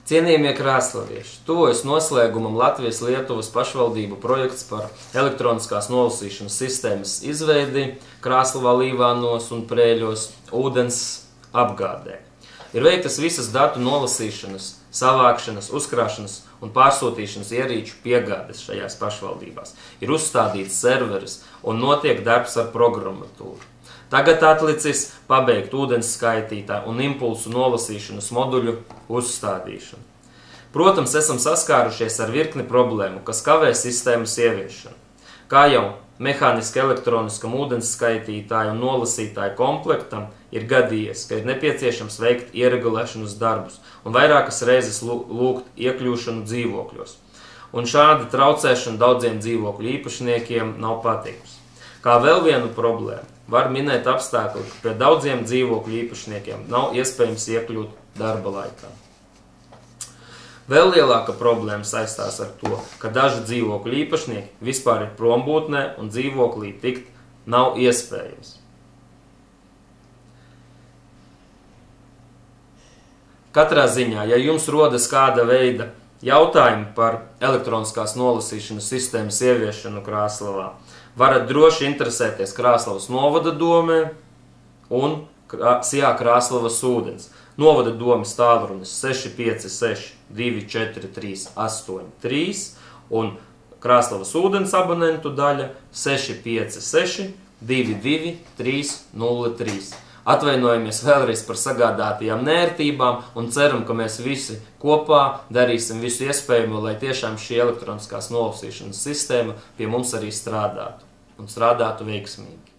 Cienījamie krāslavieši, tuvojas noslēgumam Latvijas-Lietuvas pašvaldību projekts par elektroniskās nolasīšanas sistēmas izveidi Krāslavā, Līvānos un Prēļos ūdens apgādē. Ir veiktas visas datu nolasīšanas, savākšanas, uzkrāšanas un pārsūtīšanas ierīču piegādes šajās pašvaldībās. Ir uzstādīts serveris un notiek darbs ar programmatūru. Tagad atlicis pabeigt ūdens skaitītāju un impulsu nolasīšanas moduļu uzstādīšanu. Protams, esam saskārušies ar virkni problēmu, kas kavē sistēmas ieviešanu. Kā jau mehāniski elektroniskam ūdens skaitītāju un nolasītāju komplektam ir gadījies, ka ir nepieciešams veikt ieregulēšanas darbus un vairākas reizes lūgt iekļūšanu dzīvokļos. Un šāda traucēšana daudziem dzīvokļu īpašniekiem nav patikusi. Kā vēl vienu problēmu var minēt apstākļi, ka pie daudziem dzīvokļu īpašniekiem nav iespējams iekļūt darba laikā. Vēl lielāka problēma saistās ar to, ka daži dzīvokļu īpašnieki vispār ir prombūtnē un dzīvoklī tikt nav iespējams. Katrā ziņā, ja jums rodas kāda veida jautājumi par elektroniskās nolasīšanas sistēmas ieviešanu Krāslavā, varat droši interesēties Krāslavas novada domē un SIA Krāslavas ūdens. Novada domes tālrunis 656 243 83 un Krāslavas ūdens abonentu daļa 656 22 303. Atvainojamies vēlreiz par sagādātajām nērtībām un ceram, ka mēs visi kopā darīsim visu iespējamo, lai tiešām šī elektroniskās nolasīšanas sistēma pie mums arī strādātu un strādātu veiksmīgi.